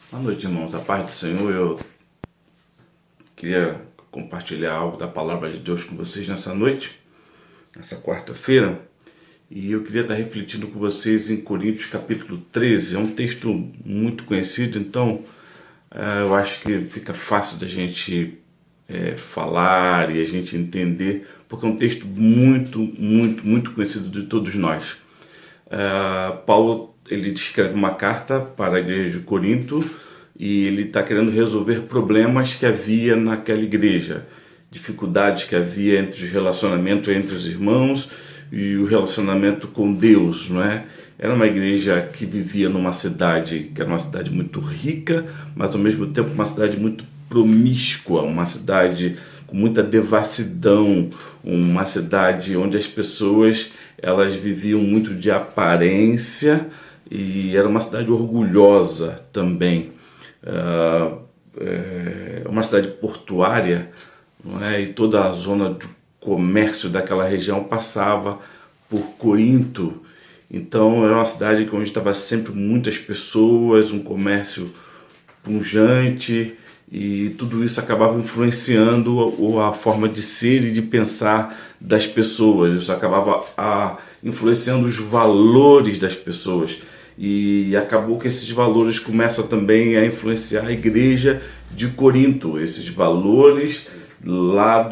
Boa noite, irmãos. A paz do Senhor. Eu queria compartilhar algo da palavra de Deus com vocês nessa noite, nessa quarta-feira. E eu queria estar refletindo com vocês em Coríntios capítulo 13. É um texto muito conhecido, então eu acho que fica fácil da gente falar e a gente entender, porque é um texto muito conhecido de todos nós. Paulo, ele escreve uma carta para a igreja de Corinto e ele está querendo resolver problemas que havia naquela igreja, dificuldades que havia entre os relacionamentos entre os irmãos e o relacionamento com Deus, não é? Era uma igreja que vivia numa cidade que era uma cidade muito rica, mas ao mesmo tempo uma cidade muito promíscua, uma cidade com muita devassidão, uma cidade onde as pessoas elas viviam muito de aparência e era uma cidade orgulhosa também. Uma cidade portuária, não é? E toda a zona de comércio daquela região passava por Corinto. Então era uma cidade onde estava sempre muitas pessoas, um comércio pujante, e tudo isso acabava influenciando a forma de ser e de pensar das pessoas. Isso acabava influenciando os valores das pessoas. E acabou que esses valores começam também a influenciar a igreja de Corinto. Esses valores lá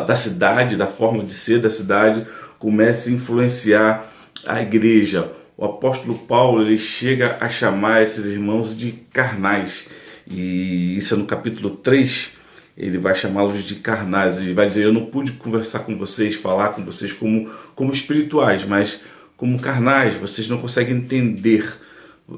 da cidade, da forma de ser da cidade, começam a influenciar a igreja. O apóstolo Paulo ele chega a chamar esses irmãos de carnais. E isso é no capítulo 3, ele vai chamá-los de carnais. Ele vai dizer, eu não pude conversar com vocês, falar com vocês como espirituais, mas como carnais, vocês não conseguem entender.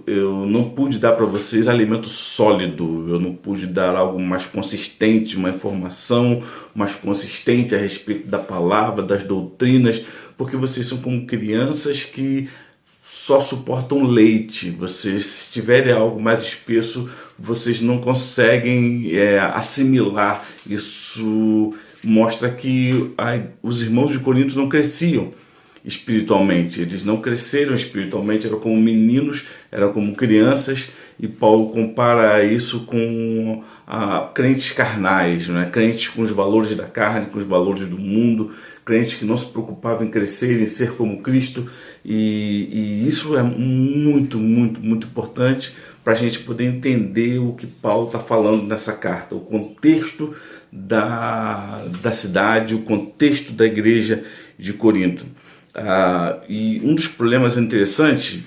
Eu não pude dar para vocês alimento sólido, eu não pude dar algo mais consistente, uma informação mais consistente a respeito da palavra, das doutrinas, porque vocês são como crianças que só suportam leite. Vocês, se tiverem algo mais espesso, vocês não conseguem assimilar. Isso mostra que os irmãos de Corinto não cresciam espiritualmente, eles não cresceram espiritualmente, eram como meninos, eram como crianças, e Paulo compara isso com crentes carnais, né? Crentes com os valores da carne, com os valores do mundo, crentes que não se preocupavam em crescer, em ser como Cristo, e isso é muito importante para a gente poder entender o que Paulo está falando nessa carta, o contexto da cidade, o contexto da igreja de Corinto. E um dos problemas interessantes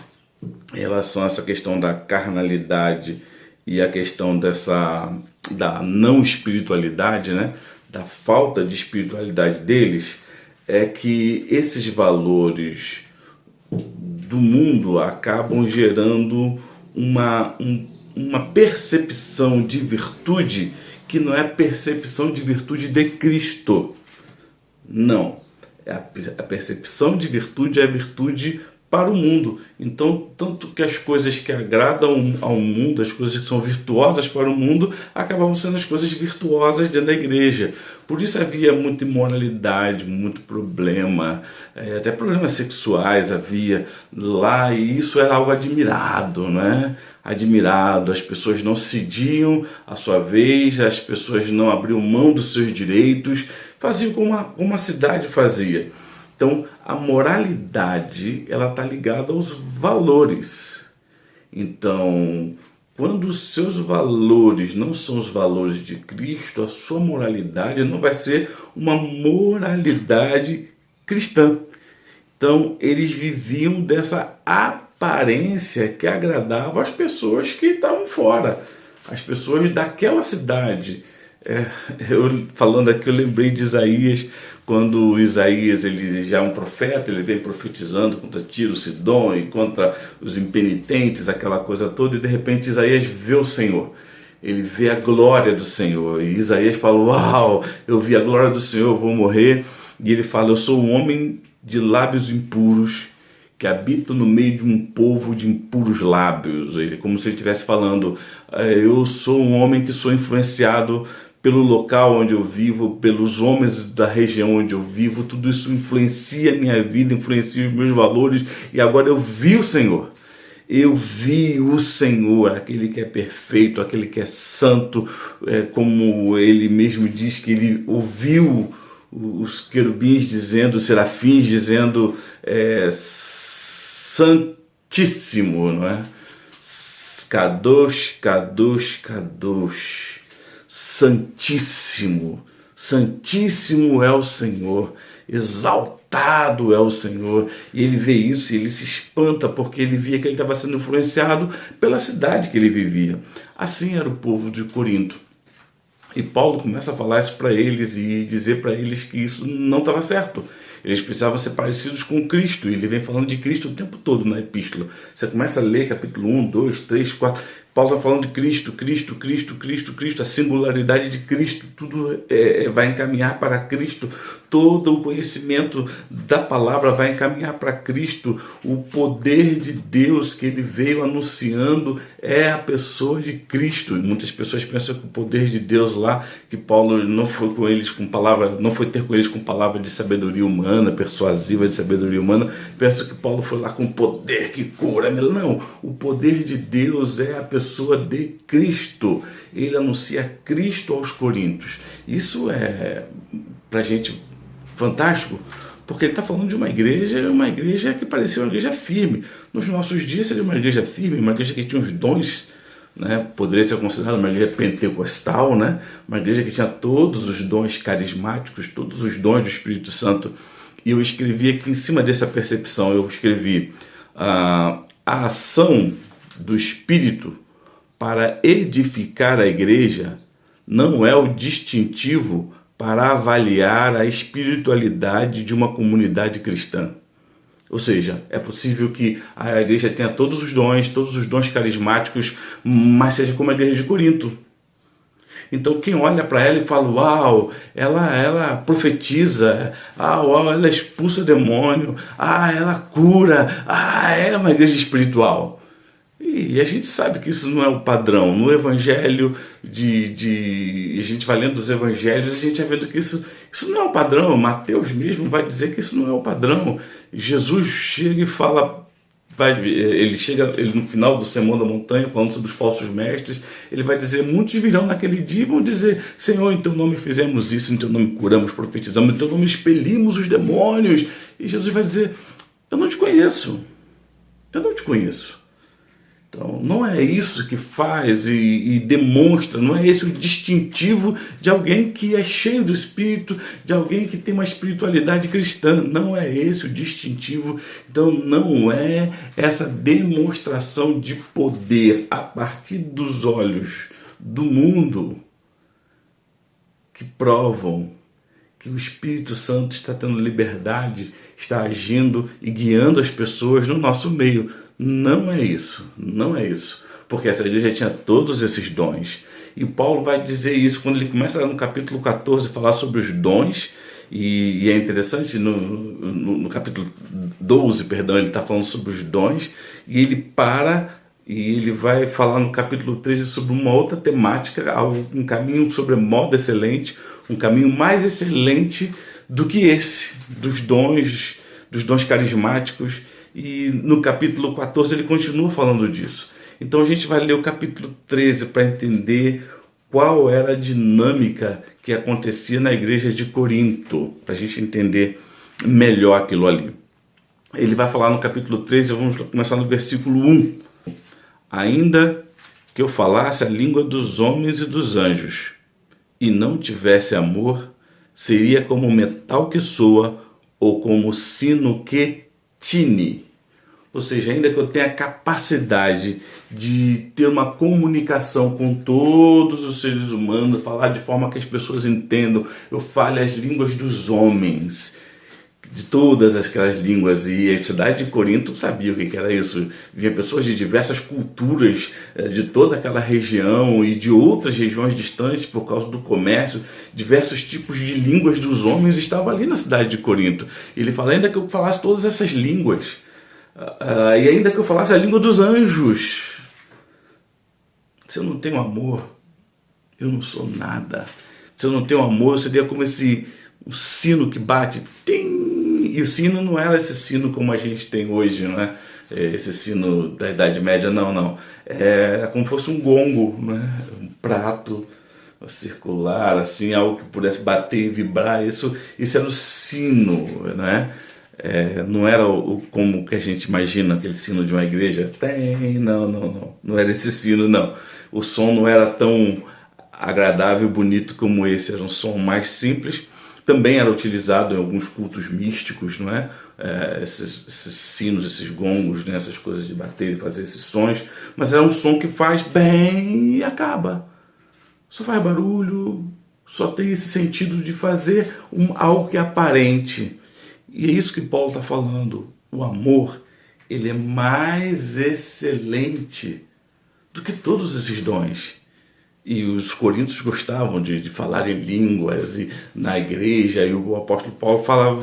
em relação a essa questão da carnalidade e a questão da não espiritualidade, né, da falta de espiritualidade deles, é que esses valores do mundo acabam gerando uma percepção de virtude que não é percepção de virtude de Cristo. Não. A percepção de virtude é a virtude para o mundo. Então, tanto que as coisas que agradam ao mundo, as coisas que são virtuosas para o mundo, acabam sendo as coisas virtuosas dentro da igreja. Por isso havia muita imoralidade, muito problema, até problemas sexuais havia lá, e isso era algo admirado, né? Admirado, as pessoas não cediam a sua vez, as pessoas não abriam mão dos seus direitos, faziam como a cidade fazia. Então, a moralidade ela está ligada aos valores. Então, quando os seus valores não são os valores de Cristo, a sua moralidade não vai ser uma moralidade cristã. Então, eles viviam dessa aparência que agradava as pessoas que estavam fora, as pessoas daquela cidade. Eu falando aqui, eu lembrei de Isaías, quando Isaías ele já é um profeta, ele vem profetizando contra Tiro, Sidom e contra os impenitentes, aquela coisa toda, e de repente Isaías vê o Senhor, ele vê a glória do Senhor, e Isaías fala, uau, eu vi a glória do Senhor, eu vou morrer, e ele fala, eu sou um homem de lábios impuros, que habita no meio de um povo de impuros lábios, ele, como se ele estivesse falando, eu sou um homem que sou influenciado pelo local onde eu vivo, pelos homens da região onde eu vivo, tudo isso influencia a minha vida, influencia os meus valores, e agora eu vi o Senhor. Eu vi o Senhor, aquele que é perfeito, aquele que é santo, como ele mesmo diz que ele ouviu os querubins dizendo, os serafins dizendo, santíssimo, não é? Kadosh, Kadosh, Kadosh, santíssimo, santíssimo é o Senhor, exaltado é o Senhor. E ele vê isso e ele se espanta, porque ele via que ele estava sendo influenciado pela cidade que ele vivia. Assim era o povo de Corinto. E Paulo começa a falar isso para eles e dizer para eles que isso não estava certo. Eles precisavam ser parecidos com Cristo. E ele vem falando de Cristo o tempo todo na epístola. Você começa a ler capítulo 1, 2, 3, 4. Paulo está falando de Cristo, Cristo, Cristo, Cristo, Cristo. A singularidade de Cristo. Tudo vai encaminhar para Cristo. Todo o conhecimento da palavra vai encaminhar para Cristo. O poder de Deus que ele veio anunciando é a pessoa de Cristo. E muitas pessoas pensam que o poder de Deus lá, que Paulo não foi com eles com palavra, não foi ter com eles com palavra de sabedoria humana, persuasiva de sabedoria humana, pensam que Paulo foi lá com poder que cura. Não, o poder de Deus é a pessoa de Cristo. Ele anuncia Cristo aos coríntios. Isso é pra gente fantástico, porque ele está falando de uma igreja que parecia uma igreja firme. Nos nossos dias seria uma igreja firme, uma igreja que tinha os dons, né? Poderia ser considerada uma igreja pentecostal, né? Uma igreja que tinha todos os dons carismáticos, todos os dons do Espírito Santo. E eu escrevi aqui em cima dessa percepção, eu escrevi a ação do Espírito para edificar a igreja não é o distintivo para avaliar a espiritualidade de uma comunidade cristã. Ou seja, é possível que a igreja tenha todos os dons carismáticos, mas seja como a igreja de Corinto. Então quem olha para ela e fala, uau, ela profetiza, uau, ela expulsa demônio, ela cura, ela é uma igreja espiritual. E a gente sabe que isso não é o padrão. No evangelho, a gente vai lendo os evangelhos, a gente vai vendo que isso não é o padrão. Mateus mesmo vai dizer que isso não é o padrão. Jesus chega e fala, ele no final do Sermão da Montanha, falando sobre os falsos mestres, ele vai dizer, muitos virão naquele dia e vão dizer, Senhor, em teu nome fizemos isso, em teu nome curamos, profetizamos, em teu nome expelimos os demônios. E Jesus vai dizer, eu não te conheço, eu não te conheço. Então, não é isso que faz e demonstra, não é esse o distintivo de alguém que é cheio do Espírito, de alguém que tem uma espiritualidade cristã. Não é esse o distintivo. Então, não é essa demonstração de poder a partir dos olhos do mundo que provam que o Espírito Santo está tendo liberdade, está agindo e guiando as pessoas no nosso meio. Não é isso, não é isso, porque essa igreja tinha todos esses dons. E Paulo vai dizer isso quando ele começa no capítulo 14 a falar sobre os dons, e é interessante, no capítulo 12, perdão, ele está falando sobre os dons, e ele para e ele vai falar no capítulo 13 sobre uma outra temática, um caminho sobre modo excelente, um caminho mais excelente do que esse, dos dons carismáticos. E no capítulo 14 ele continua falando disso. Então a gente vai ler o capítulo 13 para entender qual era a dinâmica que acontecia na igreja de Corinto, para a gente entender melhor aquilo ali. Ele vai falar no capítulo 13, vamos começar no versículo 1. Ainda que eu falasse a língua dos homens e dos anjos, e não tivesse amor, seria como metal que soa, ou como sino que tine. Ou seja, ainda que eu tenha a capacidade de ter uma comunicação com todos os seres humanos, falar de forma que as pessoas entendam, eu fale as línguas dos homens, de todas aquelas línguas, e a cidade de Corinto sabia o que era isso. Vinha pessoas de diversas culturas, de toda aquela região e de outras regiões distantes por causa do comércio. Diversos tipos de línguas dos homens estavam ali na cidade de Corinto. Ele fala, ainda que eu falasse todas essas línguas, e ainda que eu falasse a língua dos anjos, se eu não tenho amor, eu não sou nada. Se eu não tenho amor, eu seria como um sino que bate, tim! E o sino não era esse sino como a gente tem hoje, não é? esse sino da Idade Média, não, não. É como se fosse um gongo, né? Um prato circular, assim, algo que pudesse bater e vibrar. Isso era o sino, né? Não era como que a gente imagina aquele sino de uma igreja. Não era esse sino, não. O som não era tão agradável e bonito como esse, era um som mais simples. Também era utilizado em alguns cultos místicos, não é? Esses sinos, esses gongos, né? Essas coisas de bater e fazer esses sons, mas é um som que faz bem e acaba. Só faz barulho, só tem esse sentido de fazer algo que é aparente. E é isso que Paulo está falando. O amor, ele é mais excelente do que todos esses dons. E os coríntios gostavam de falar em línguas e na igreja, e o apóstolo Paulo falava: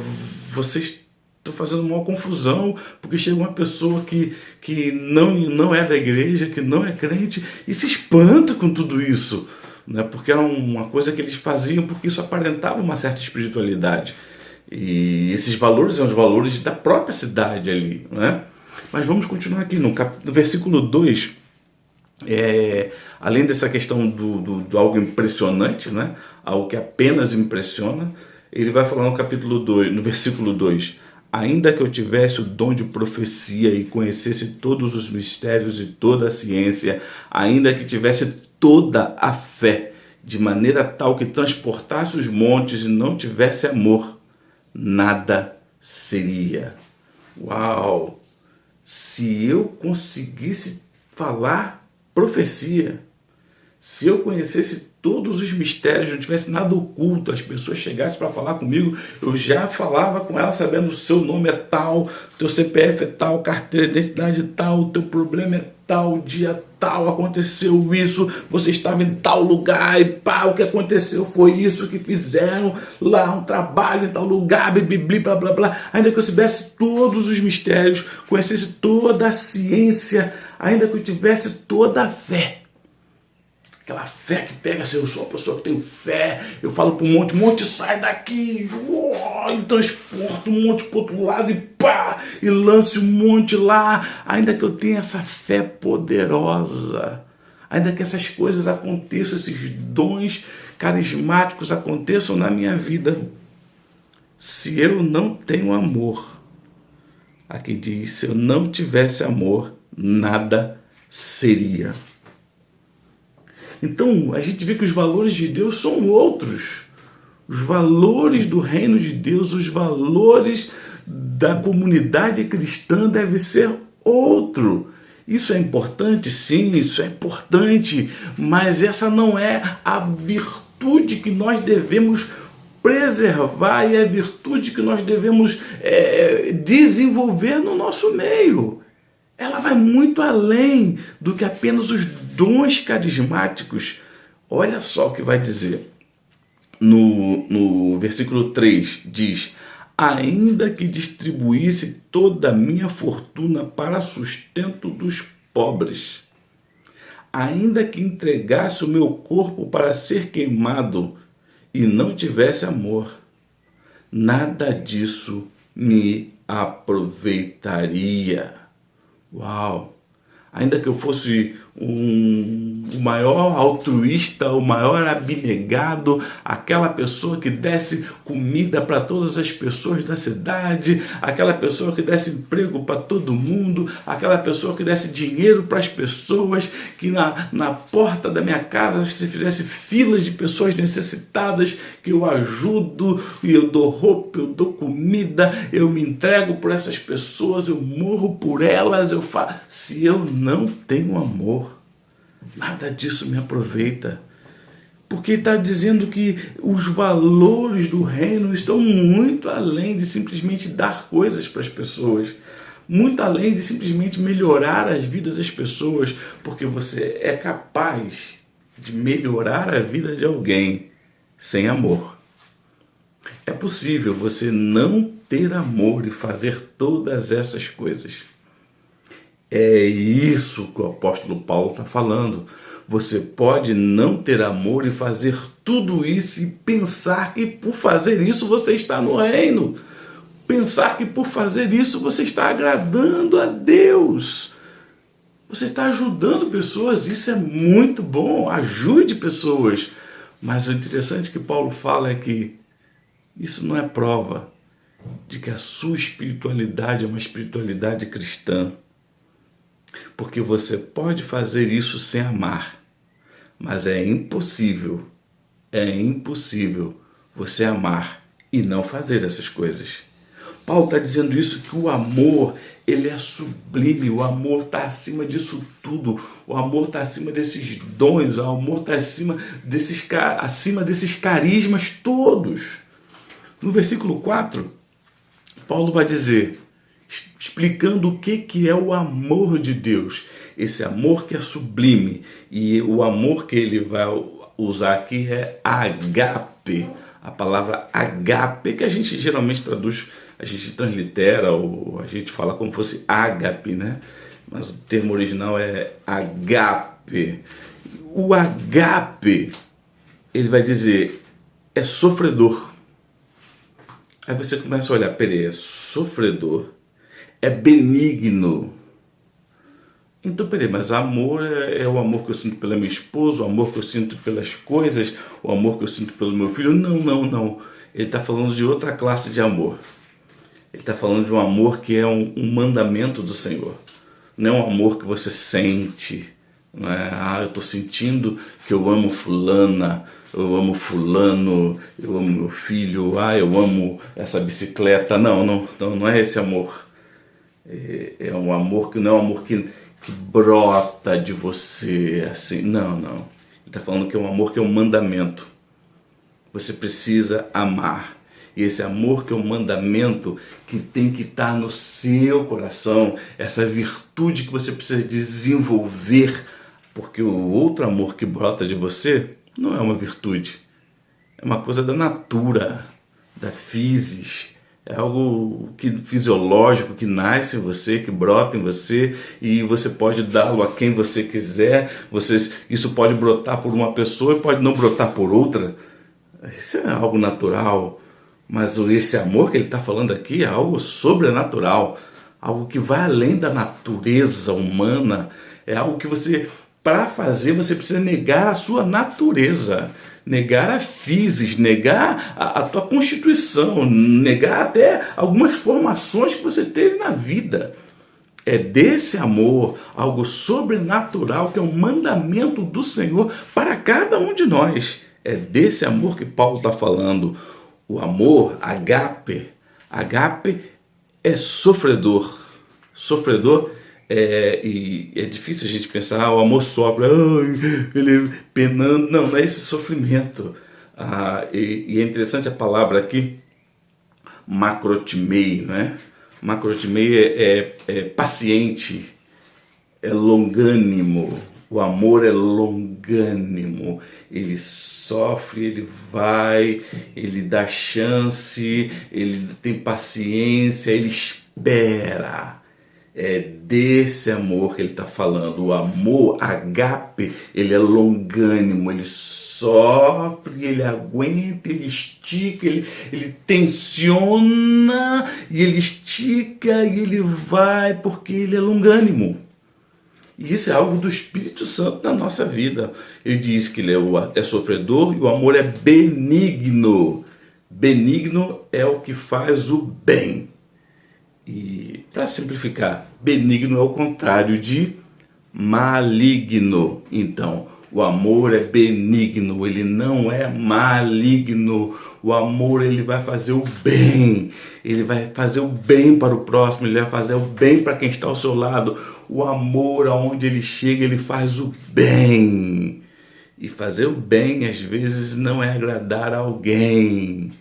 vocês estão fazendo uma confusão, porque chega uma pessoa que não é da igreja, que não é crente, e se espanta com tudo isso, né? Porque era uma coisa que eles faziam porque isso aparentava uma certa espiritualidade. E esses valores são os valores da própria cidade ali, né? Mas vamos continuar aqui no versículo 2. Além dessa questão do algo impressionante, né? Algo que apenas impressiona, ele vai falar no capítulo 2, no versículo 2: ainda que eu tivesse o dom de profecia e conhecesse todos os mistérios e toda a ciência, ainda que tivesse toda a fé, de maneira tal que transportasse os montes e não tivesse amor, nada seria. Uau! Se eu conseguisse falar profecia, se eu conhecesse todos os mistérios, não tivesse nada oculto, as pessoas chegassem para falar comigo, eu já falava com ela sabendo: o seu nome é tal, teu CPF é tal, carteira de identidade é tal, o teu problema é tal, dia tal, aconteceu isso, você estava em tal lugar e pá, o que aconteceu foi isso que fizeram lá, um trabalho em tal lugar, blá blá blá blá. Ainda que eu soubesse todos os mistérios, conhecesse toda a ciência, ainda que eu tivesse toda a fé, aquela fé que pega assim: eu sou uma pessoa que tem fé, eu falo para um monte sai daqui, e transporto um monte para o outro lado e pá, e lance um monte lá. Ainda que eu tenha essa fé poderosa, ainda que essas coisas aconteçam, esses dons carismáticos aconteçam na minha vida, se eu não tenho amor, aqui diz, se eu não tivesse amor, nada seria. Então, a gente vê que os valores de Deus são outros. Os valores do reino de Deus, os valores da comunidade cristã devem ser outro. Isso é importante? Sim, isso é importante, mas essa não é a virtude que nós devemos preservar e a virtude que nós devemos desenvolver no nosso meio. Ela vai muito além do que apenas os dons carismáticos. Olha só o que vai dizer. No versículo 3 diz: ainda que distribuísse toda a minha fortuna para sustento dos pobres, ainda que entregasse o meu corpo para ser queimado e não tivesse amor, nada disso me aproveitaria. Uau! Ainda que eu fosse o maior altruísta, o maior abnegado, aquela pessoa que desse comida para todas as pessoas da cidade, aquela pessoa que desse emprego para todo mundo, aquela pessoa que desse dinheiro para as pessoas, que na porta da minha casa se fizesse filas de pessoas necessitadas, que eu ajudo, e eu dou roupa, eu dou comida, eu me entrego por essas pessoas, eu morro por elas, eu faço. Se eu não tenho amor, nada disso me aproveita. Porque está dizendo que os valores do reino estão muito além de simplesmente dar coisas para as pessoas, muito além de simplesmente melhorar as vidas das pessoas, porque você é capaz de melhorar a vida de alguém sem amor. É possível você não ter amor e fazer todas essas coisas. É isso que o apóstolo Paulo está falando. Você pode não ter amor e fazer tudo isso e pensar que por fazer isso você está no reino. pensar que por fazer isso você está agradando a Deus. Você está ajudando pessoas, isso é muito bom, ajude pessoas. Mas o interessante que Paulo fala é que isso não é prova de que a sua espiritualidade é uma espiritualidade cristã. Porque você pode fazer isso sem amar, mas é impossível você amar e não fazer essas coisas. Paulo está dizendo isso, que o amor, ele é sublime, o amor está acima disso tudo, o amor está acima desses dons, o amor está acima desses carismas todos. No versículo 4, Paulo vai dizer, explicando o que é o amor de Deus, esse amor que é sublime, e o amor que ele vai usar aqui é agape, a palavra agape, que a gente geralmente traduz, a gente translitera, ou a gente fala como fosse ágape, né? Mas o termo original é agape. O agape, ele vai dizer, é sofredor. Aí você começa a olhar, peraí, é sofredor, é benigno. Então, peraí, mas amor é o amor que eu sinto pela minha esposa, o amor que eu sinto pelas coisas, o amor que eu sinto pelo meu filho? Não. Ele está falando de outra classe de amor. Ele está falando de um amor que é um mandamento do Senhor. Não é um amor que você sente. Não é, eu estou sentindo que eu amo fulana, eu amo fulano, eu amo meu filho, eu amo essa bicicleta. Não é esse amor. É um amor que não é um amor que brota de você, assim. Não. Ele está falando que é um amor que é um mandamento. Você precisa amar. E esse amor que é um mandamento que tem que estar no seu coração, essa virtude que você precisa desenvolver, porque o outro amor que brota de você não é uma virtude, é uma coisa da natura, da physis, é algo fisiológico que nasce em você, que brota em você, e você pode dá-lo a quem você quiser. Isso pode brotar por uma pessoa e pode não brotar por outra. Isso é algo natural. Mas esse amor que ele está falando aqui é algo sobrenatural, algo que vai além da natureza humana. É algo que você, para fazer, você precisa negar a sua natureza, negar a physis, negar a tua constituição, negar até algumas formações que você teve na vida. É desse amor, algo sobrenatural, que é um mandamento do Senhor para cada um de nós. É desse amor que Paulo está falando. O amor, agape é sofredor. Sofredor e é difícil a gente pensar, o amor sofre, ele penando. Não é esse sofrimento. E é interessante a palavra aqui, macrotimei, né? Macrotimei é paciente, é longânimo. O amor é longânimo, ele sofre, ele dá chance, ele tem paciência, ele espera. É desse amor que ele está falando. O amor, agape, ele é longânimo, ele sofre, ele aguenta, ele estica, ele tensiona, e ele estica, e ele vai, porque ele é longânimo. E isso é algo do Espírito Santo na nossa vida. Ele diz que ele é sofredor e o amor é benigno. Benigno é o que faz o bem. E, para simplificar, benigno é o contrário de maligno. Então, o amor é benigno, ele não é maligno. O amor, ele vai fazer o bem. Ele vai fazer o bem para o próximo, ele vai fazer o bem para quem está ao seu lado. O amor, aonde ele chega, ele faz o bem. E fazer o bem, às vezes, não é agradar a alguém.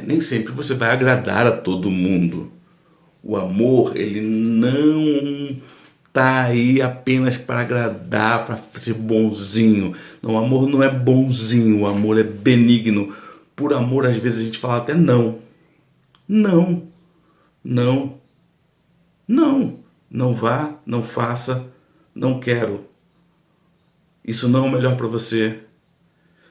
Nem sempre você vai agradar a todo mundo. O amor, ele não está aí apenas para agradar, para ser bonzinho. Não, o amor não é bonzinho, o amor é benigno. Por amor, às vezes, a gente fala até não. Não vá, não faça, não quero. Isso não é o melhor para você.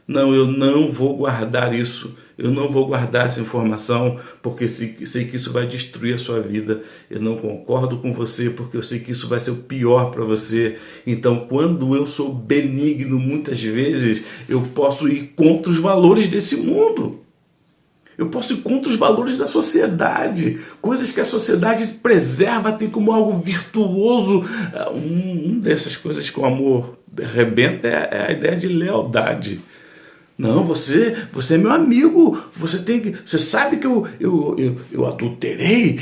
Não, eu não vou guardar isso. Eu não vou guardar essa informação porque sei que isso vai destruir a sua vida. Eu não concordo com você porque eu sei que isso vai ser o pior para você. Então, quando eu sou benigno, muitas vezes eu posso ir contra os valores desse mundo. Eu posso ir contra os valores da sociedade, coisas que a sociedade preserva, tem como algo virtuoso. Uma dessas coisas que o amor arrebenta é a ideia de lealdade. Não, você é meu amigo, você sabe que eu adulterei,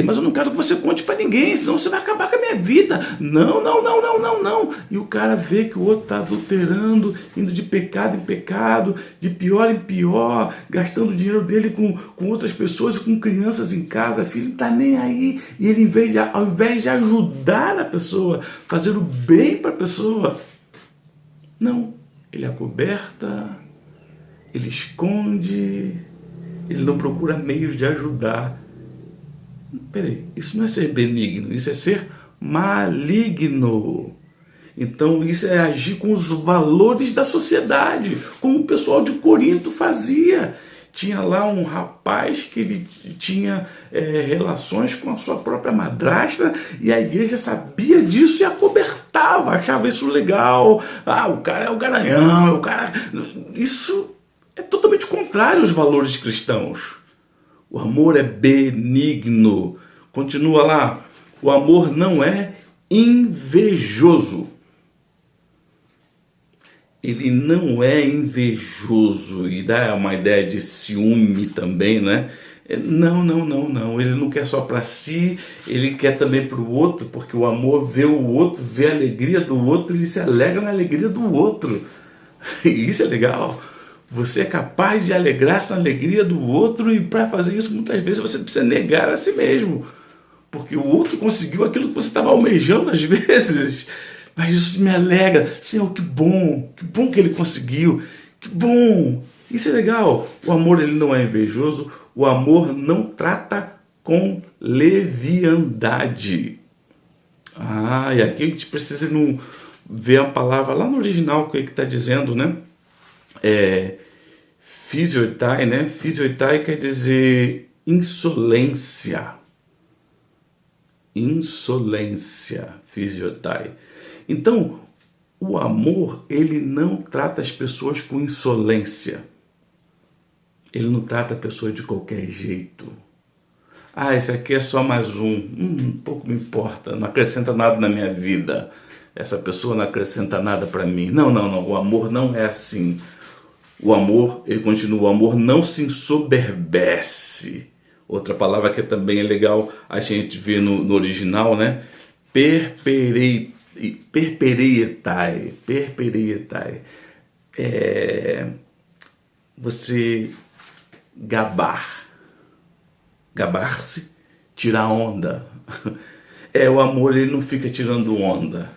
mas eu não quero que você conte para ninguém, senão você vai acabar com a minha vida. Não, não, não, não, não, não. E o cara vê que o outro está adulterando, indo de pecado em pecado, de pior em pior, gastando o dinheiro dele com outras pessoas, com crianças em casa, filho, não está nem aí. E ele, ao invés de ajudar a pessoa, fazer o bem para a pessoa, não. Ele acoberta, ele esconde, ele não procura meios de ajudar. Peraí, isso não é ser benigno, isso é ser maligno. Então isso é agir com os valores da sociedade, como o pessoal de Corinto fazia. Tinha lá um rapaz que ele tinha relações com a sua própria madrasta e a igreja sabia disso e acobertava, achava isso legal. Ah, o cara é o garanhão, o cara... Isso é totalmente contrário aos valores cristãos. O amor é benigno. Continua lá. O amor não é invejoso. Ele não é invejoso e dá uma ideia de ciúme também, né? Não, não, não, não. Ele não quer só para si, ele quer também para o outro, porque o amor vê o outro, vê a alegria do outro e ele se alegra na alegria do outro. E isso é legal. Você é capaz de alegrar-se na alegria do outro e para fazer isso muitas vezes você precisa negar a si mesmo. Porque o outro conseguiu aquilo que você estava almejando às vezes. Mas isso me alegra. Senhor, que bom que ele conseguiu. Que bom. Isso é legal. O amor ele não é invejoso. O amor não trata com leviandade. Ah, e aqui a gente precisa ver a palavra lá no original que está dizendo, né? Physiotai, né? Physiotai quer dizer insolência. Insolência, physiotai. Então, o amor, ele não trata as pessoas com insolência. Ele não trata a pessoa de qualquer jeito. Ah, esse aqui é só mais um. Pouco me importa, não acrescenta nada na minha vida. Essa pessoa não acrescenta nada para mim. Não, não, não, o amor não é assim. O amor, ele continua, o amor não se ensoberbece. Outra palavra que também é legal a gente ver no original, né? Perpereietai. Você gabar-se, tirar onda. O amor, ele não fica tirando onda.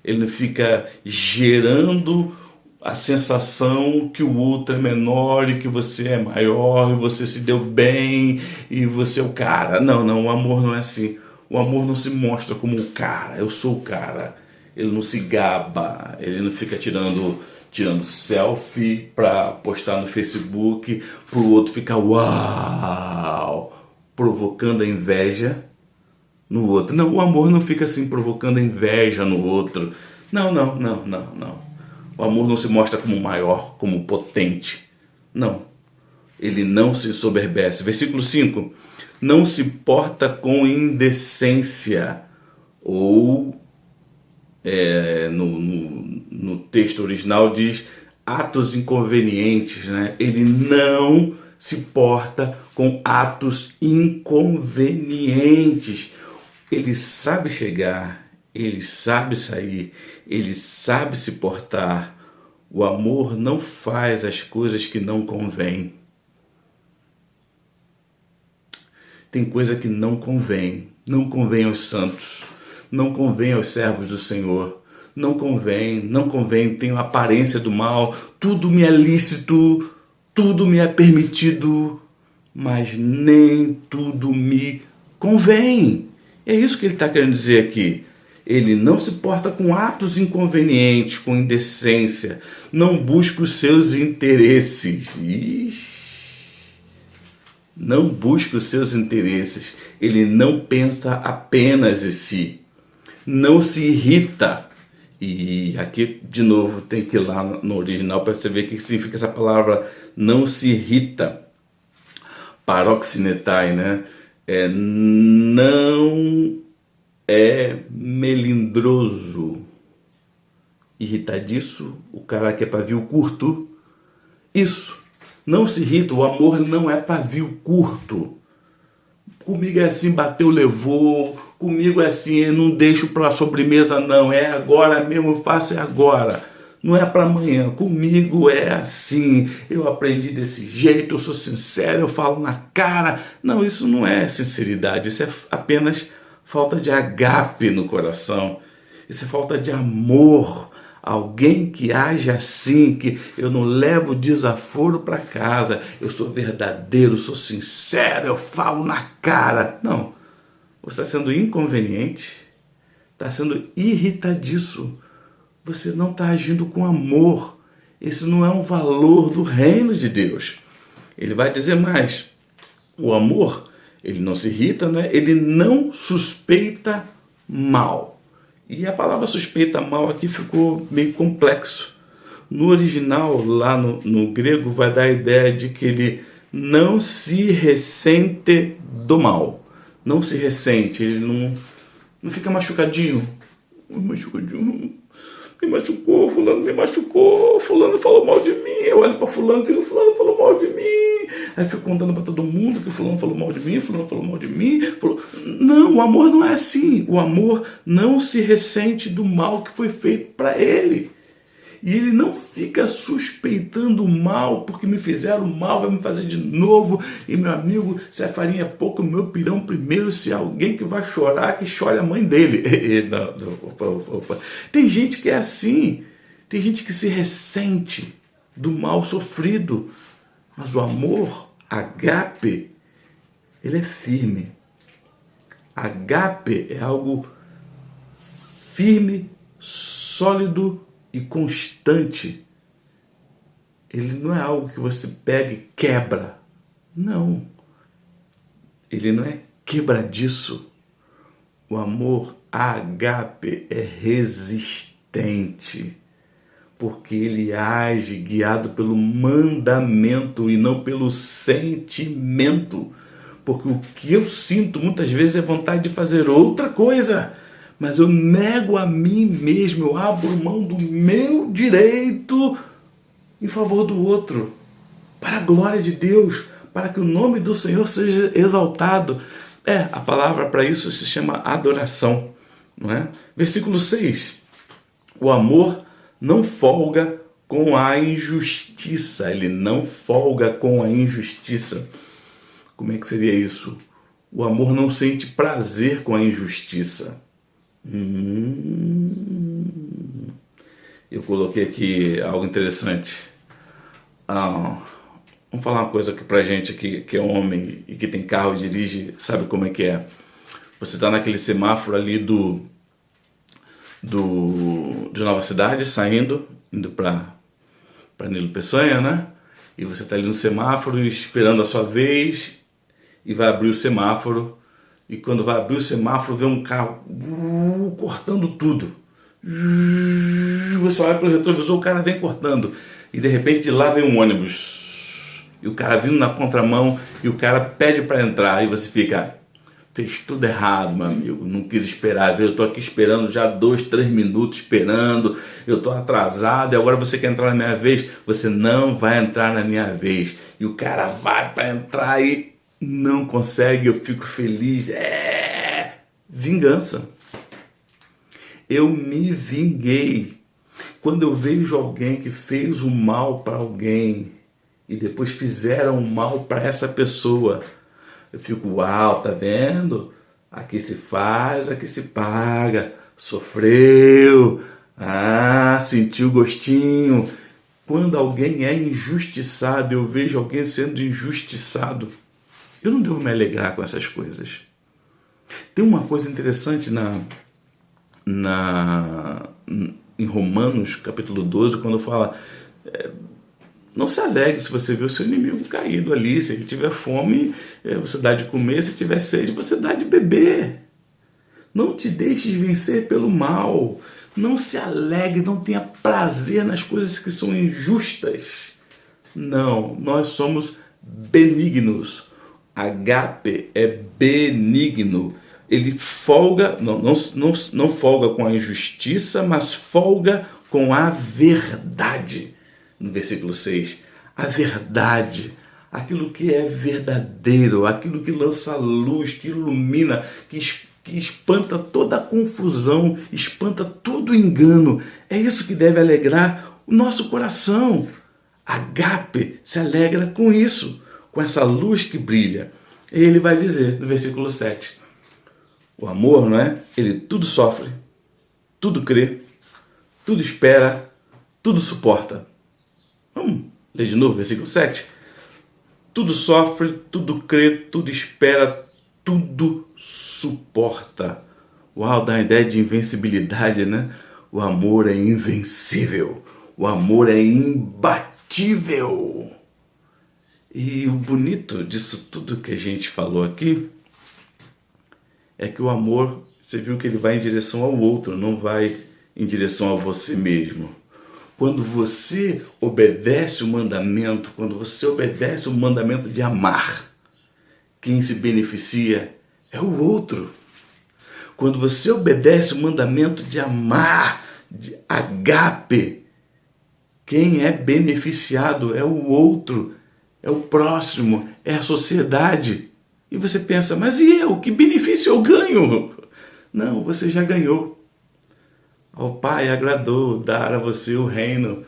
Ele não fica gerando a sensação que o outro é menor e que você é maior e você se deu bem e você é o cara. Não, não, o amor não é assim. O amor não se mostra como o cara, eu sou o cara. Ele não se gaba, ele não fica tirando selfie para postar no Facebook, para o outro ficar uau, provocando a inveja no outro. Não, o amor não fica assim provocando a inveja no outro. Não, não, não, não, não. O amor não se mostra como maior, como potente. Não. Ele não se ensoberbece. Versículo 5. Não se porta com indecência. Ou, no texto original diz atos inconvenientes, né? Ele não se porta com atos inconvenientes. Ele sabe chegar, ele sabe sair, ele sabe se portar. O amor não faz as coisas que não convém. Tem coisa que não convém aos santos, não convém aos servos do Senhor, não convém, tem a aparência do mal, tudo me é lícito, tudo me é permitido, mas nem tudo me convém. É isso que ele está querendo dizer aqui. Ele não se porta com atos inconvenientes, com indecência, não busca os seus interesses. Não busca os seus interesses, ele não pensa apenas em si, não se irrita. E aqui, de novo, tem que ir lá no original para você ver o que significa essa palavra, não se irrita. Paroxinetai, né? Não é melindroso. Irritadiço, o cara que é pavio curto. Isso, não se irrita, o amor não é pavio curto. Comigo é assim, bateu, levou. Comigo é assim, eu não deixo para sobremesa não, é agora mesmo, eu faço é agora. Não é para amanhã, comigo é assim, eu aprendi desse jeito, eu sou sincero, eu falo na cara. Não, isso não é sinceridade, isso é apenas falta de agape no coração. Isso é falta de amor. Alguém que age assim, que eu não levo desaforo para casa, eu sou verdadeiro, sou sincero, eu falo na cara. Não, você está sendo inconveniente, está sendo irritadiço. Você não está agindo com amor. Esse não é um valor do reino de Deus. Ele vai dizer mais. O amor, ele não se irrita, né? Ele não suspeita mal. E a palavra suspeita mal aqui ficou meio complexo. No original, lá no grego, vai dar a ideia de que ele não se ressente do mal. Não se ressente, ele não fica machucadinho. Me machucou, fulano me machucou, fulano falou mal de mim, eu olho para fulano falou mal de mim, aí fico contando para todo mundo que fulano falou mal de mim, fulano falou mal de mim. Não, o amor não é assim, o amor não se ressente do mal que foi feito para ele. E ele não fica suspeitando mal, porque me fizeram mal, vai me fazer de novo. E meu amigo, se a farinha é pouco, o meu pirão primeiro. Se alguém que vai chorar, que chore a mãe dele. Opa. Tem gente que é assim. Tem gente que se ressente do mal sofrido. Mas o amor, agape, ele é firme. Agape é algo firme, sólido e constante. Ele não é algo que você pega e quebra. Não. Ele não é quebradiço. O amor agape é resistente, porque ele age guiado pelo mandamento e não pelo sentimento. Porque o que eu sinto muitas vezes é vontade de fazer outra coisa. Mas eu nego a mim mesmo, eu abro mão do meu direito em favor do outro, para a glória de Deus, para que o nome do Senhor seja exaltado. A palavra para isso se chama adoração, não é? Versículo 6, o amor não folga com a injustiça, ele não folga com a injustiça. Como é que seria isso? O amor não sente prazer com a injustiça. Eu coloquei aqui algo interessante. Vamos falar uma coisa aqui pra gente aqui, que é homem e que tem carro e dirige, sabe como é que é? Você está naquele semáforo ali de Nova Cidade, indo para Nilo Peçanha, né? E você está ali no semáforo esperando a sua vez e vai abrir o semáforo. E quando vai abrir o semáforo, vê um carro cortando tudo. Você olha para o retrovisor, o cara vem cortando. E de repente lá vem um ônibus. E o cara vindo na contramão, e o cara pede para entrar. E você fica, fez tudo errado, meu amigo. Não quis esperar. Eu estou aqui esperando já 2, 3 minutos esperando. Eu estou atrasado e agora você quer entrar na minha vez. Você não vai entrar na minha vez. E o cara vai para entrar e não consegue, eu fico feliz. Vingança. Eu me vinguei. Quando eu vejo alguém que fez o mal para alguém e depois fizeram o mal para essa pessoa, eu fico, uau, tá vendo? Aqui se faz, aqui se paga. Sofreu, sentiu gostinho. Quando alguém é injustiçado, eu vejo alguém sendo injustiçado, eu não devo me alegrar com essas coisas. Tem uma coisa interessante na em Romanos, capítulo 12, quando fala: não se alegre se você vê o seu inimigo caído ali. Se ele tiver fome, você dá de comer. Se tiver sede, você dá de beber. Não te deixes vencer pelo mal. Não se alegre, não tenha prazer nas coisas que são injustas. Não, nós somos benignos. Agape é benigno. Ele folga, não folga com a injustiça, mas folga com a verdade. No versículo 6, a verdade, aquilo que é verdadeiro, aquilo que lança luz, que ilumina, que espanta toda a confusão, espanta todo o engano. É isso que deve alegrar o nosso coração. Agape se alegra com isso, com essa luz que brilha. E ele vai dizer no versículo 7, o amor, não é? Ele tudo sofre, tudo crê, tudo espera, tudo suporta. Vamos ler de novo, versículo 7. Tudo sofre, tudo crê, tudo espera, tudo suporta. Uau, dá uma ideia de invencibilidade, né? O amor é invencível. O amor é imbatível. E o bonito disso tudo que a gente falou aqui é que o amor, você viu que ele vai em direção ao outro, não vai em direção a você mesmo. Quando você obedece o mandamento, quando você obedece o mandamento de amar, quem se beneficia é o outro. Quando você obedece o mandamento de amar, de agape, quem é beneficiado é o outro, é o próximo, é a sociedade. E você pensa, mas e eu? Que benefício eu ganho? Não, você já ganhou. Ao Pai agradou dar a você o reino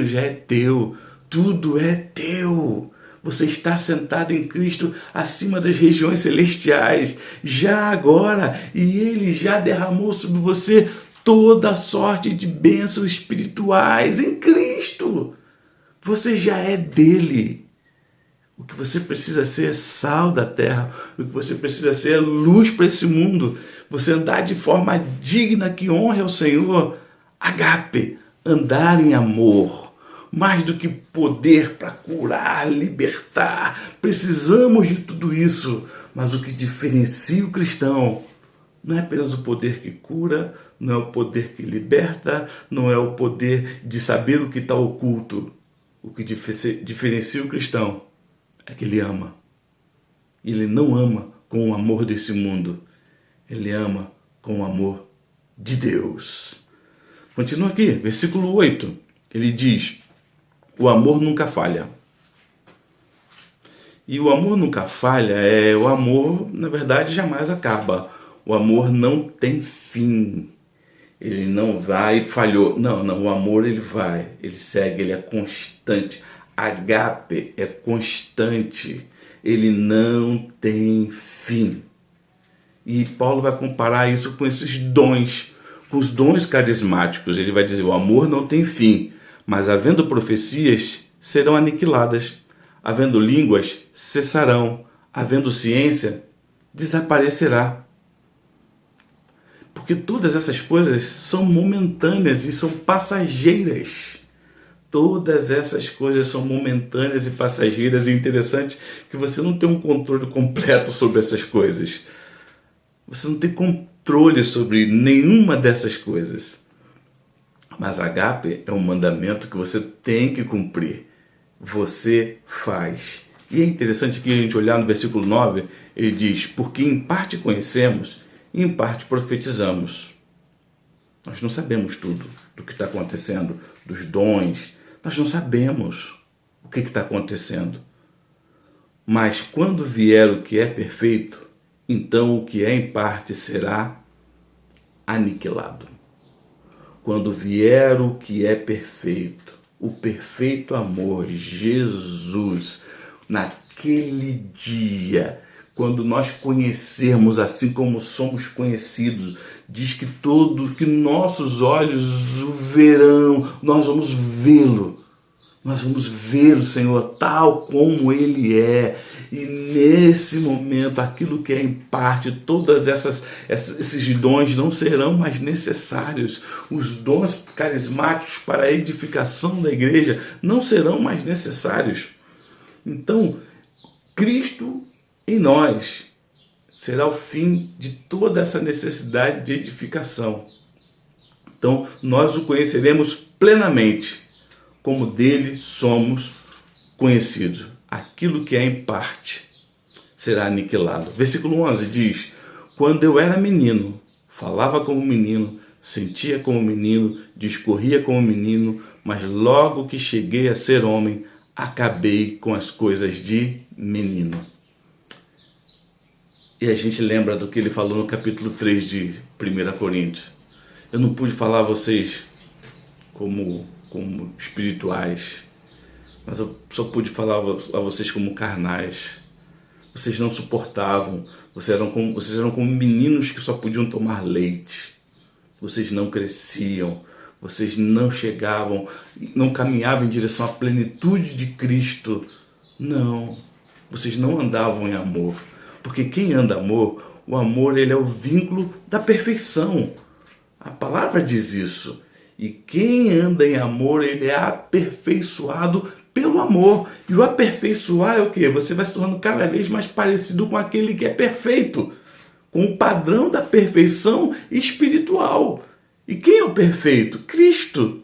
já é teu, tudo é teu. Você está sentado em Cristo acima das regiões celestiais, já agora, e Ele já derramou sobre você toda sorte de bênçãos espirituais em Cristo. Você já é dele. O que você precisa ser é sal da terra. O que você precisa ser é luz para esse mundo. Você andar de forma digna que honre ao Senhor. Agape, andar em amor. Mais do que poder para curar, libertar. Precisamos de tudo isso. Mas o que diferencia o cristão não é apenas o poder que cura, não é o poder que liberta, não é o poder de saber o que está oculto. O que diferencia o cristão é que ele ama. Ele não ama com o amor desse mundo. Ele ama com o amor de Deus. Continua aqui, versículo 8. Ele diz: o amor nunca falha. E o amor nunca falha, o amor, na verdade, jamais acaba. O amor não tem fim. Ele não vai, falhou. Não, o amor ele vai, ele segue, ele é constante. Agape é constante, ele não tem fim. E Paulo vai comparar isso com esses dons, com os dons carismáticos. Ele vai dizer: o amor não tem fim, mas havendo profecias, serão aniquiladas. Havendo línguas, cessarão. Havendo ciência, desaparecerá. Porque todas essas coisas são momentâneas e são passageiras. Todas essas coisas são momentâneas e passageiras. E é interessante que você não tem um controle completo sobre essas coisas. Você não tem controle sobre nenhuma dessas coisas. Mas agape é um mandamento que você tem que cumprir. Você faz. E é interessante que a gente olhar no versículo 9, ele diz: porque em parte conhecemos e em parte profetizamos. Nós não sabemos tudo do que está acontecendo, dos dons. Nós não sabemos o que está acontecendo. Mas quando vier o que é perfeito, então o que é em parte será aniquilado. Quando vier o que é perfeito, o perfeito amor, Jesus, naquele dia, quando nós conhecermos assim como somos conhecidos, diz que nossos olhos o verão, nós vamos vê-lo. Nós vamos ver o Senhor tal como Ele é. E nesse momento, aquilo que é em parte, todas esses dons não serão mais necessários. Os dons carismáticos para a edificação da igreja não serão mais necessários. Então, Cristo em nós será o fim de toda essa necessidade de edificação. Então, nós o conheceremos plenamente, como dele somos conhecidos. Aquilo que é em parte será aniquilado. Versículo 11 diz: quando eu era menino, falava como menino, sentia como menino, discorria como menino, mas logo que cheguei a ser homem, acabei com as coisas de menino. E a gente lembra do que ele falou no capítulo 3 de 1 Coríntios. Eu não pude falar a vocês como espirituais, mas eu só pude falar a vocês como carnais. Vocês não suportavam, vocês eram como meninos que só podiam tomar leite. Vocês não cresciam, vocês não chegavam, não caminhavam em direção à plenitude de Cristo. Não, vocês não andavam em amor. Porque quem anda em amor, o amor ele é o vínculo da perfeição. A palavra diz isso. E quem anda em amor, ele é aperfeiçoado pelo amor. E o aperfeiçoar é o quê? Você vai se tornando cada vez mais parecido com aquele que é perfeito, com o padrão da perfeição espiritual. E quem é o perfeito? Cristo.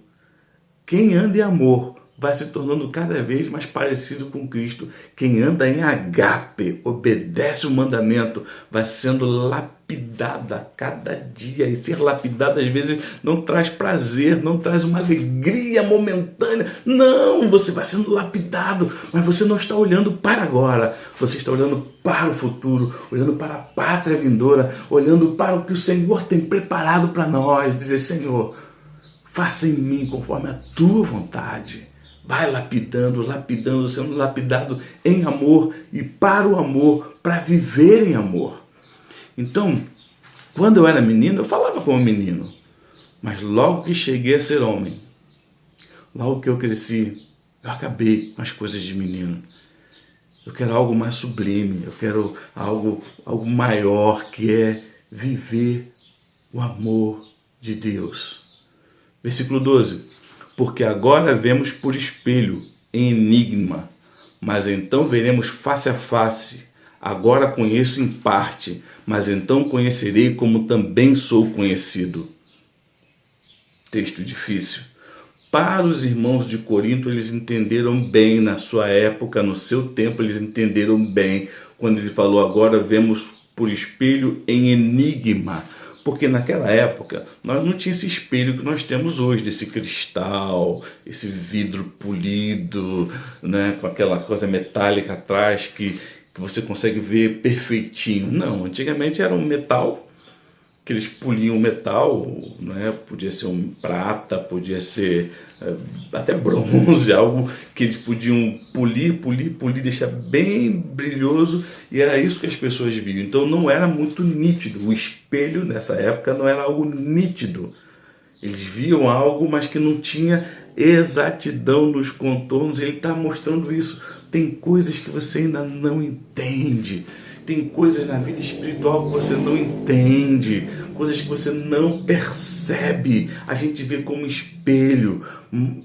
Quem anda em amor vai se tornando cada vez mais parecido com Cristo. Quem anda em agape, obedece o mandamento, vai sendo lapidado a cada dia. E ser lapidado às vezes não traz prazer, não traz uma alegria momentânea. Não, você vai sendo lapidado, mas você não está olhando para agora. Você está olhando para o futuro, olhando para a pátria vindoura, olhando para o que o Senhor tem preparado para nós. Dizer: Senhor, faça em mim conforme a tua vontade. Vai lapidando, sendo lapidado em amor e para o amor, para viver em amor. Então, quando eu era menino, eu falava como menino. Mas logo que cheguei a ser homem, logo que eu cresci, eu acabei com as coisas de menino. Eu quero algo mais sublime, eu quero algo maior, que é viver o amor de Deus. Versículo 12. Porque agora vemos por espelho, em enigma, mas então veremos face a face. Agora conheço em parte, mas então conhecerei como também sou conhecido. Texto difícil. Para os irmãos de Corinto, eles entenderam bem na sua época, no seu tempo, eles entenderam bem quando ele falou: agora vemos por espelho em enigma. Porque naquela época nós não tínhamos esse espelho que nós temos hoje, desse cristal, esse vidro polido, né, com aquela coisa metálica atrás que você consegue ver perfeitinho. Não, antigamente era um metal, que eles poliam o metal, né, podia ser um prata, podia ser até bronze, algo que eles podiam polir, deixar bem brilhoso, e era isso que as pessoas viam. Então não era muito nítido, o espelho nessa época não era algo nítido. Eles viam algo, mas que não tinha exatidão nos contornos. Ele está mostrando isso. Tem coisas que você ainda não entende. Tem coisas na vida espiritual que você não entende, coisas que você não percebe. A gente vê como espelho,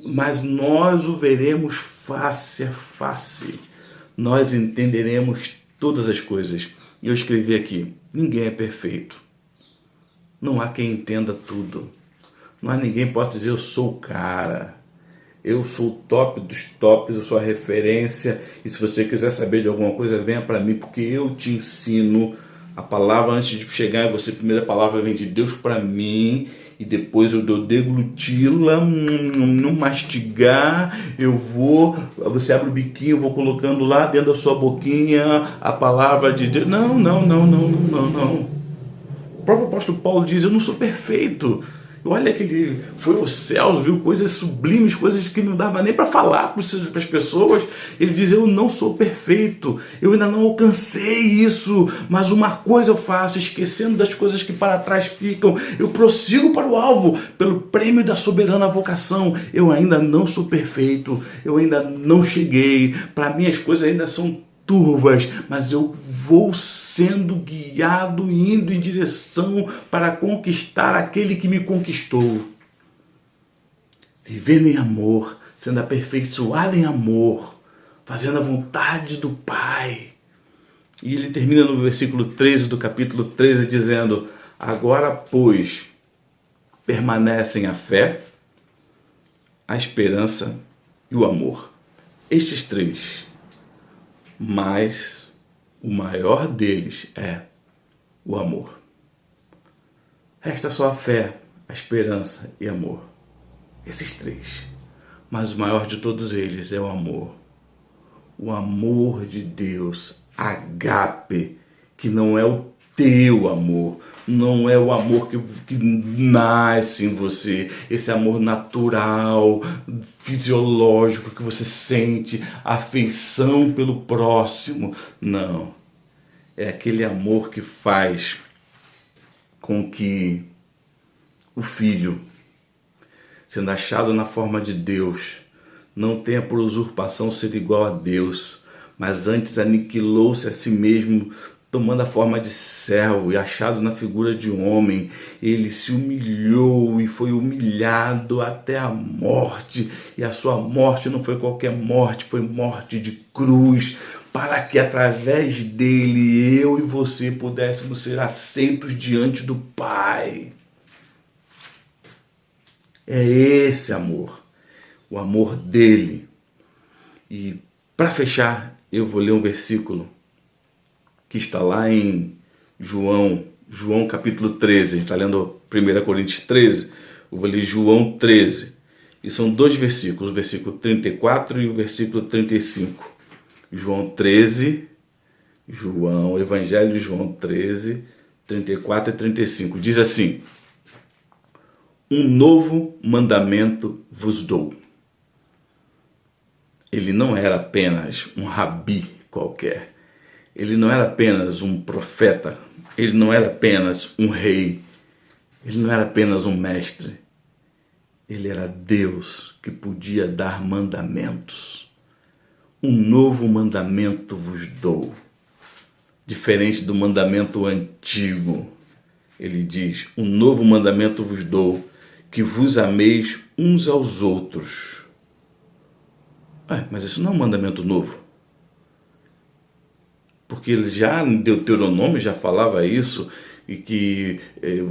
mas nós o veremos face a face. Nós entenderemos todas as coisas. E eu escrevi aqui: ninguém é perfeito. Não há quem entenda tudo. Não há ninguém que possa dizer: eu sou o cara. Eu sou o top dos tops, eu sou a referência, e se você quiser saber de alguma coisa, venha para mim, porque eu te ensino. A palavra, antes de chegar em você, a primeira palavra vem de Deus para mim, e depois eu degluti-la, não mastigar, você abre o biquinho, eu vou colocando lá dentro da sua boquinha a palavra de Deus. Não. O próprio apóstolo Paulo diz: eu não sou perfeito. Olha que ele foi aos céus, viu coisas sublimes, coisas que não dava nem para falar para as pessoas. Ele diz: eu não sou perfeito, eu ainda não alcancei isso, mas uma coisa eu faço, esquecendo das coisas que para trás ficam, eu prossigo para o alvo, pelo prêmio da soberana vocação. Eu ainda não sou perfeito, eu ainda não cheguei, para mim as coisas ainda são turvas, mas eu vou sendo guiado e indo em direção para conquistar aquele que me conquistou. Vivendo em amor, sendo aperfeiçoado em amor, fazendo a vontade do Pai. E ele termina no versículo 13 do capítulo 13 dizendo: agora, pois, permanecem a fé, a esperança e o amor. Estes três. Mas o maior deles é o amor. Resta só a fé, a esperança e amor. Esses três. Mas o maior de todos eles é o amor. O amor de Deus, ágape, que não é o teu amor, não é o amor que nasce em você, esse amor natural, fisiológico, que você sente afeição pelo próximo. Não, é aquele amor que faz com que o Filho, sendo achado na forma de Deus, não tenha por usurpação ser igual a Deus, mas antes aniquilou-se a si mesmo, tomando a forma de servo e achado na figura de homem. Ele se humilhou e foi humilhado até a morte. E a sua morte não foi qualquer morte, foi morte de cruz, para que através dele eu e você pudéssemos ser aceitos diante do Pai. É esse amor, o amor dele. E para fechar, eu vou ler um versículo que está lá em João capítulo 13, a gente está lendo 1 Coríntios 13, eu vou ler João 13, e são dois versículos, o versículo 34 e o versículo 35. João 13, Evangelho de João 13, 34 e 35, diz assim: um novo mandamento vos dou. Ele não era apenas um rabi qualquer, ele não era apenas um profeta, ele não era apenas um rei, ele não era apenas um mestre, ele era Deus que podia dar mandamentos. Um novo mandamento vos dou, diferente do mandamento antigo. Ele diz: um novo mandamento vos dou, que vos ameis uns aos outros. Mas isso não é um mandamento novo. Porque ele já em Deuteronômio já falava isso, e que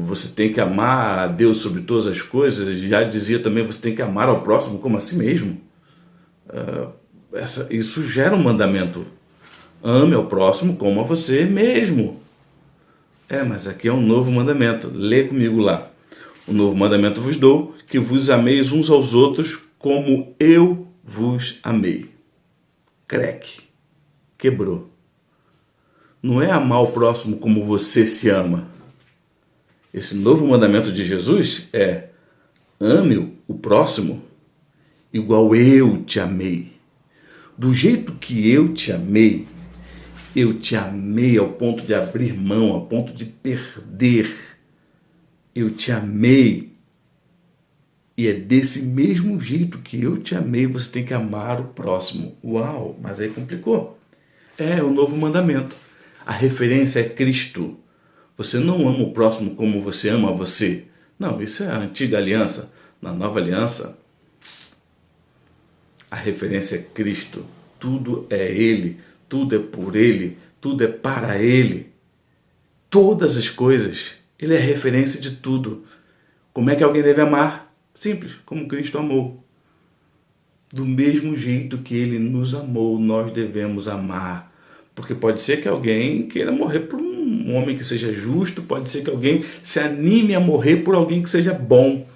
você tem que amar a Deus sobre todas as coisas. Ele já dizia também: você tem que amar ao próximo como a si mesmo. Isso gera um mandamento. Ame ao próximo como a você mesmo. Mas aqui é um novo mandamento. Lê comigo lá. O novo mandamento vos dou, que vos ameis uns aos outros como eu vos amei. Creque. Quebrou. Não é amar o próximo como você se ama. Esse novo mandamento de Jesus é: ame o próximo igual eu te amei. Do jeito que eu te amei ao ponto de abrir mão, ao ponto de perder. Eu te amei. E é desse mesmo jeito que eu te amei, você tem que amar o próximo. Uau, mas aí complicou. É o novo mandamento. A referência é Cristo. Você não ama o próximo como você ama você. Não, isso é a antiga aliança. Na nova aliança, a referência é Cristo. Tudo é Ele, tudo é por Ele, tudo é para Ele. Todas as coisas. Ele é a referência de tudo. Como é que alguém deve amar? Simples, como Cristo amou. Do mesmo jeito que Ele nos amou, nós devemos amar. Porque pode ser que alguém queira morrer por um homem que seja justo, pode ser que alguém se anime a morrer por alguém que seja bom.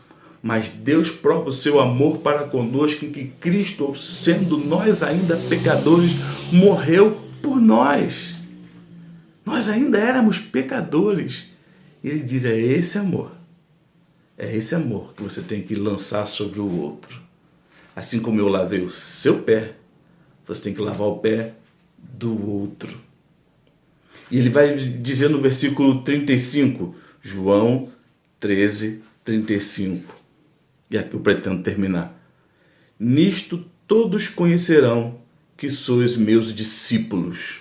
Mas Deus prova o seu amor para conosco em que Cristo, sendo nós ainda pecadores, morreu por nós. Nós ainda éramos pecadores. E Ele diz: é esse amor. É esse amor que você tem que lançar sobre o outro. Assim como eu lavei o seu pé, você tem que lavar o pé do outro. E ele vai dizer no versículo 35, João 13, 35. E aqui eu pretendo terminar. Nisto todos conhecerão que sois meus discípulos.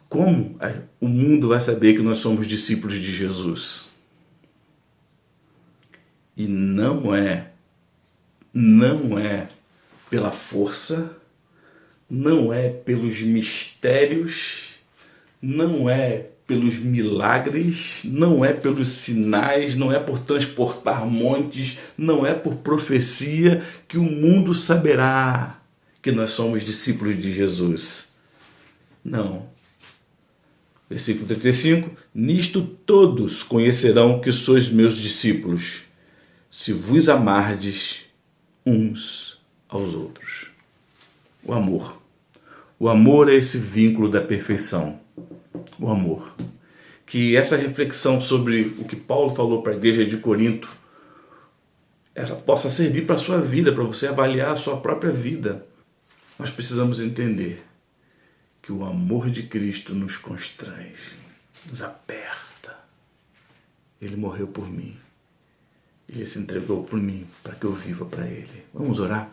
Como o mundo vai saber que nós somos discípulos de Jesus? E não é pela força, não é pelos mistérios, não é pelos milagres, não é pelos sinais, não é por transportar montes, não é por profecia que o mundo saberá que nós somos discípulos de Jesus. Não. Versículo 35. Nisto todos conhecerão que sois meus discípulos, se vos amardes uns aos outros. O amor. O amor é esse vínculo da perfeição. O amor. Que essa reflexão sobre o que Paulo falou para a igreja de Corinto, ela possa servir para a sua vida, para você avaliar a sua própria vida. Nós precisamos entender que o amor de Cristo nos constrange, nos aperta. Ele morreu por mim. Ele se entregou por mim, para que eu viva para Ele. Vamos orar?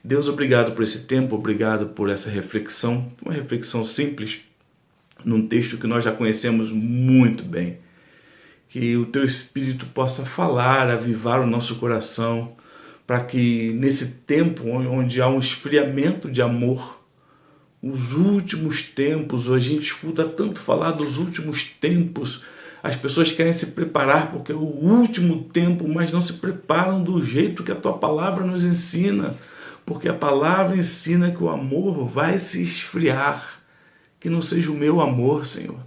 Deus, obrigado por esse tempo, obrigado por essa reflexão, uma reflexão simples, num texto que nós já conhecemos muito bem. Que o Teu Espírito possa falar, avivar o nosso coração, para que nesse tempo onde há um esfriamento de amor, os últimos tempos, a gente escuta tanto falar dos últimos tempos, as pessoas querem se preparar porque é o último tempo, mas não se preparam do jeito que a Tua palavra nos ensina, porque a palavra ensina que o amor vai se esfriar. Que não seja o meu amor, Senhor,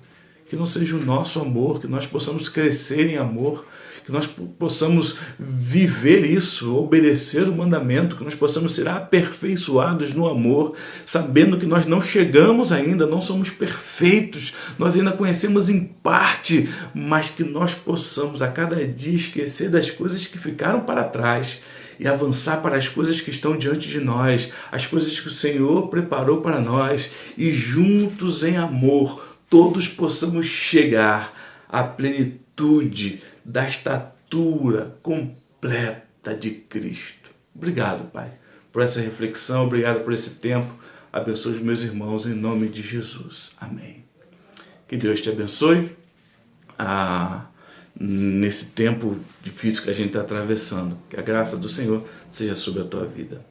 que não seja o nosso amor, que nós possamos crescer em amor, que nós possamos viver isso, obedecer o mandamento, que nós possamos ser aperfeiçoados no amor, sabendo que nós não chegamos ainda, não somos perfeitos, nós ainda conhecemos em parte, mas que nós possamos a cada dia esquecer das coisas que ficaram para trás e avançar para as coisas que estão diante de nós, as coisas que o Senhor preparou para nós, e juntos em amor todos possamos chegar à plenitude da estatura completa de Cristo. Obrigado, Pai, por essa reflexão, obrigado por esse tempo. Abençoe os meus irmãos em nome de Jesus. Amém. Que Deus te abençoe nesse tempo difícil que a gente está atravessando. Que a graça do Senhor seja sobre a tua vida.